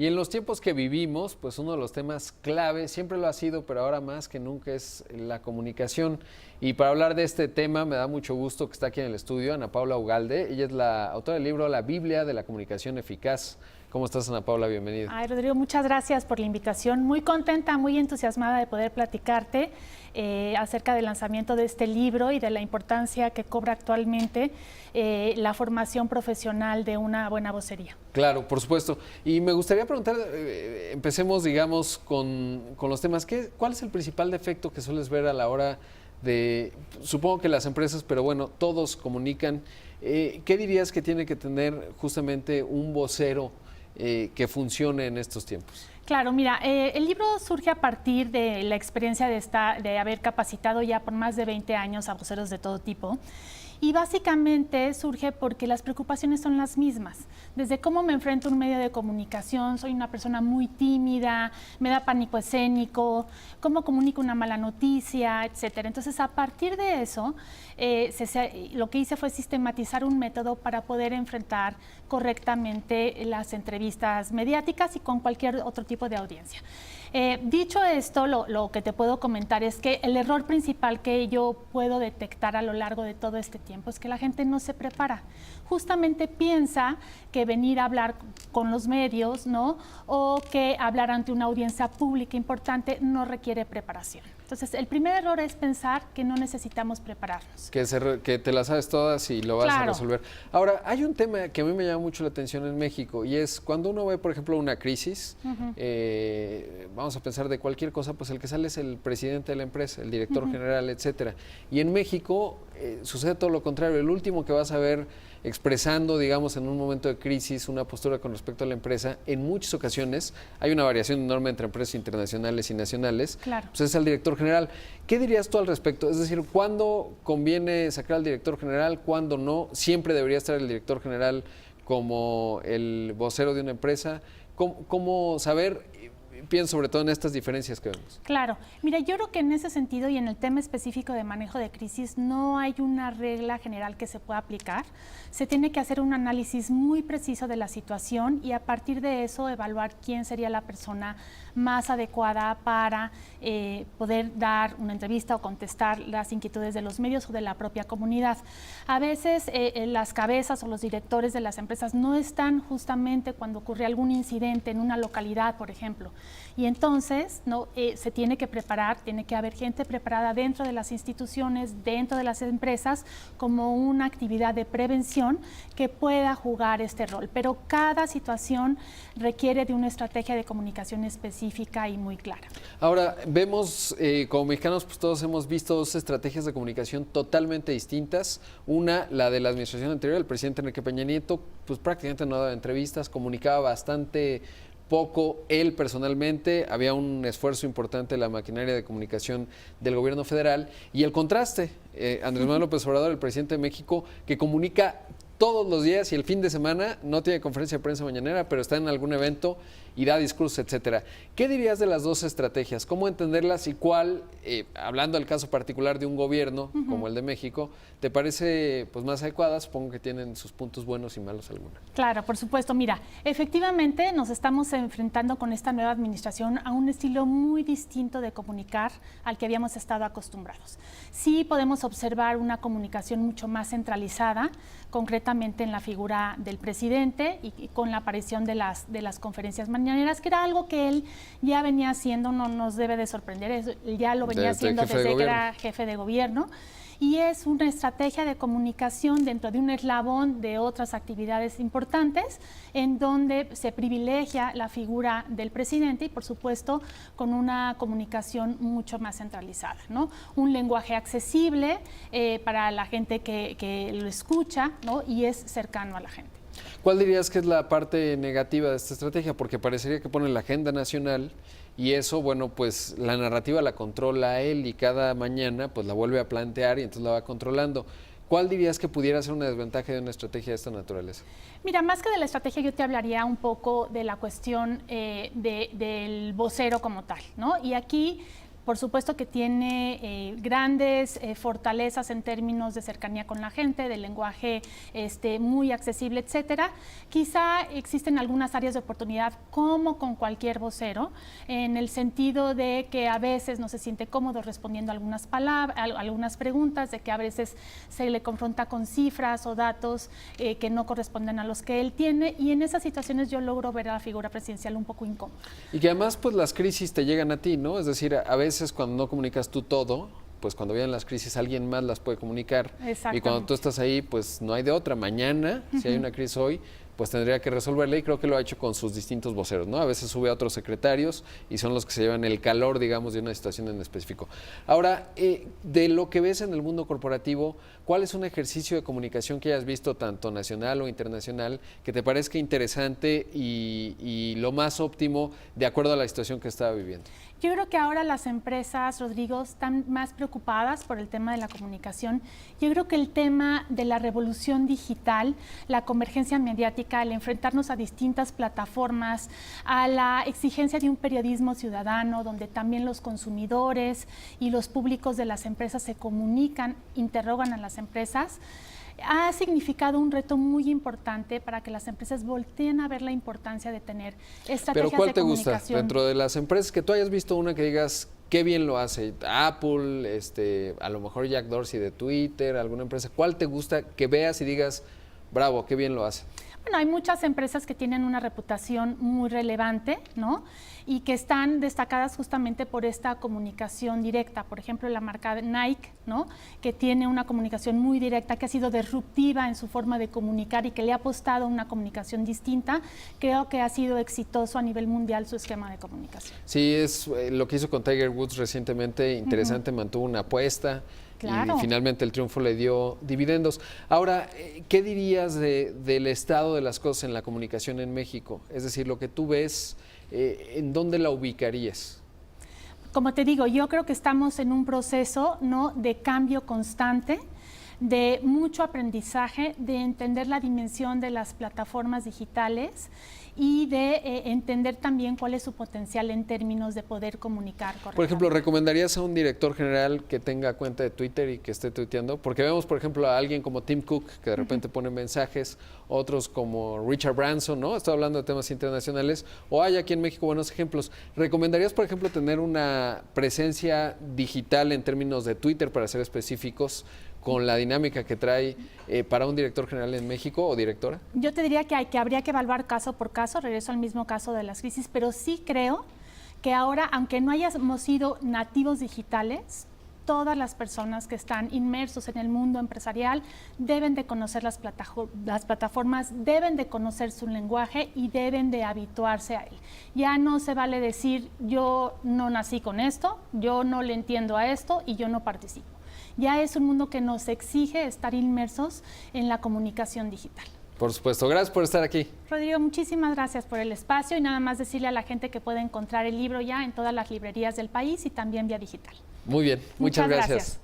Y en los tiempos que vivimos, pues uno de los temas clave, siempre lo ha sido, pero ahora más que nunca, es la comunicación. Y para hablar de este tema me da mucho gusto que está aquí en el estudio Ana Paula Ugalde. Ella es la autora del libro La Biblia de la Comunicación Eficaz. ¿Cómo estás, Ana Paula? Bienvenida. Ay, Rodrigo, muchas gracias por la invitación. Muy contenta, muy entusiasmada de poder platicarte acerca del lanzamiento de este libro y de la importancia que cobra actualmente la formación profesional de una buena vocería. Claro, por supuesto. Y me gustaría preguntar, empecemos, digamos, con los temas. ¿Cuál es el principal defecto que sueles ver a la hora de, supongo que las empresas, pero bueno, todos comunican? ¿Qué dirías que tiene que tener justamente un vocero que funcione en estos tiempos? Claro, mira, el libro surge a partir de la experiencia de haber capacitado ya por más de 20 años a voceros de todo tipo. Y básicamente surge porque las preocupaciones son las mismas. Desde cómo me enfrento a un medio de comunicación, soy una persona muy tímida, me da pánico escénico, cómo comunico una mala noticia, etcétera. Entonces, a partir de eso, lo que hice fue sistematizar un método para poder enfrentar correctamente las entrevistas mediáticas y con cualquier otro tipo de audiencia. Dicho esto, lo que te puedo comentar es que el error principal que yo puedo detectar a lo largo de todo este tiempo es que la gente no se prepara. Justamente piensa que venir a hablar con los medios, ¿no? O que hablar ante una audiencia pública importante no requiere preparación. Entonces, el primer error es pensar que no necesitamos prepararnos. Que te las sabes todas y lo vas a resolver. Ahora, hay un tema que a mí me llama mucho la atención en México y es cuando uno ve, por ejemplo, una crisis, vamos a pensar de cualquier cosa, pues el que sale es el presidente de la empresa, el director general, etcétera. Y en México sucede todo lo contrario. El último que vas a ver expresando, digamos, en un momento de crisis, una postura con respecto a la empresa, en muchas ocasiones hay una variación enorme entre empresas internacionales y nacionales, pues es el director general. ¿Qué dirías tú al respecto? Es decir, ¿cuándo conviene sacar al director general? ¿Cuándo no? ¿Siempre debería estar el director general como el vocero de una empresa? ¿Cómo saber? Pienso sobre todo en estas diferencias que vemos. Claro. Mira, yo creo que en ese sentido y en el tema específico de manejo de crisis no hay una regla general que se pueda aplicar. Se tiene que hacer un análisis muy preciso de la situación y a partir de eso evaluar quién sería la persona más adecuada para poder dar una entrevista o contestar las inquietudes de los medios o de la propia comunidad. A veces las cabezas o los directores de las empresas no están justamente cuando ocurre algún incidente en una localidad, por ejemplo. Y entonces se tiene que preparar, tiene que haber gente preparada dentro de las instituciones, dentro de las empresas, como una actividad de prevención que pueda jugar este rol. Pero cada situación requiere de una estrategia de comunicación específica y muy clara. Ahora, vemos, como mexicanos, pues todos hemos visto dos estrategias de comunicación totalmente distintas. Una, la de la administración anterior, el presidente Enrique Peña Nieto, pues prácticamente no daba entrevistas, comunicaba bastante poco él personalmente, había un esfuerzo importante de la maquinaria de comunicación del gobierno federal y el contraste, Andrés Manuel López Obrador, el presidente de México, que comunica todos los días y el fin de semana, no tiene conferencia de prensa mañanera, pero está en algún evento y da discursos, etcétera. ¿Qué dirías de las dos estrategias? ¿Cómo entenderlas y cuál, hablando del caso particular de un gobierno como el de México, te parece pues más adecuada? Supongo que tienen sus puntos buenos y malos algunos. Claro, por supuesto. Mira, efectivamente nos estamos enfrentando con esta nueva administración a un estilo muy distinto de comunicar al que habíamos estado acostumbrados. Sí podemos observar una comunicación mucho más centralizada, concretamente en la figura del presidente y con la aparición de las conferencias mañaneras, que era algo que él ya venía haciendo, no nos debe de sorprender, él ya lo venía haciendo desde que era jefe de gobierno. Y es una estrategia de comunicación dentro de un eslabón de otras actividades importantes en donde se privilegia la figura del presidente y, por supuesto, con una comunicación mucho más centralizada, ¿no? Un lenguaje accesible para la gente que lo escucha, ¿no? Y es cercano a la gente. ¿Cuál dirías que es la parte negativa de esta estrategia? Porque parecería que pone la agenda nacional y eso, bueno, pues la narrativa la controla él y cada mañana pues la vuelve a plantear y entonces la va controlando. ¿Cuál dirías que pudiera ser una desventaja de una estrategia de esta naturaleza? Mira, más que de la estrategia yo te hablaría un poco de la cuestión del vocero como tal, ¿no? Y aquí por supuesto que tiene grandes fortalezas en términos de cercanía con la gente, de lenguaje muy accesible, etcétera. Quizá existen algunas áreas de oportunidad, como con cualquier vocero, en el sentido de que a veces no se siente cómodo respondiendo algunas preguntas, de que a veces se le confronta con cifras o datos que no corresponden a los que él tiene, y en esas situaciones yo logro ver a la figura presidencial un poco incómoda. Y que además pues las crisis te llegan a ti, ¿no? Es decir, a veces cuando no comunicas tú todo, pues cuando vienen las crisis alguien más las puede comunicar. Y cuando tú estás ahí, pues no hay de otra. Mañana, si hay una crisis hoy, pues tendría que resolverla, y creo que lo ha hecho con sus distintos voceros, ¿no? A veces sube a otros secretarios y son los que se llevan el calor, digamos, de una situación en específico. Ahora, de lo que ves en el mundo corporativo, ¿cuál es un ejercicio de comunicación que hayas visto, tanto nacional o internacional, que te parezca interesante y lo más óptimo de acuerdo a la situación que estaba viviendo? Yo creo que ahora las empresas, Rodrigo, están más preocupadas por el tema de la comunicación. Yo creo que el tema de la revolución digital, la convergencia mediática, el enfrentarnos a distintas plataformas, a la exigencia de un periodismo ciudadano, donde también los consumidores y los públicos de las empresas se comunican, interrogan a las empresas, ha significado un reto muy importante para que las empresas volteen a ver la importancia de tener estrategias de comunicación. ¿Pero cuál te gusta? Dentro de las empresas que tú hayas visto una que digas, qué bien lo hace, Apple, a lo mejor Jack Dorsey de Twitter, alguna empresa, ¿cuál te gusta que veas y digas, bravo, qué bien lo hace? Bueno, hay muchas empresas que tienen una reputación muy relevante, ¿no? Y que están destacadas justamente por esta comunicación directa. Por ejemplo, la marca Nike, ¿no? Que tiene una comunicación muy directa, que ha sido disruptiva en su forma de comunicar y que le ha apostado a una comunicación distinta. Creo que ha sido exitoso a nivel mundial su esquema de comunicación. Sí, es lo que hizo con Tiger Woods recientemente, interesante, mantuvo una apuesta. Claro. Y finalmente el triunfo le dio dividendos. Ahora, ¿qué dirías del estado de las cosas en la comunicación en México? Es decir, lo que tú ves, ¿en dónde la ubicarías? Como te digo, yo creo que estamos en un proceso, ¿no?, de cambio constante, de mucho aprendizaje, de entender la dimensión de las plataformas digitales y de entender también cuál es su potencial en términos de poder comunicar correctamente. Por ejemplo, ¿recomendarías a un director general que tenga cuenta de Twitter y que esté tuiteando? Porque vemos, por ejemplo, a alguien como Tim Cook, que de repente pone mensajes, otros como Richard Branson, ¿no? Estoy hablando de temas internacionales, o hay aquí en México buenos ejemplos. ¿Recomendarías, por ejemplo, tener una presencia digital en términos de Twitter, para ser específicos, con la dinámica que trae para un director general en México o directora? Yo te diría que habría que evaluar caso por caso, regreso al mismo caso de las crisis, pero sí creo que ahora, aunque no hayamos sido nativos digitales, todas las personas que están inmersos en el mundo empresarial deben de conocer las plataformas, deben de conocer su lenguaje y deben de habituarse a él. Ya no se vale decir, yo no nací con esto, yo no le entiendo a esto y yo no participo. Ya es un mundo que nos exige estar inmersos en la comunicación digital. Por supuesto. Gracias por estar aquí. Rodrigo, muchísimas gracias por el espacio, y nada más decirle a la gente que puede encontrar el libro ya en todas las librerías del país y también vía digital. Muy bien. Muchas gracias.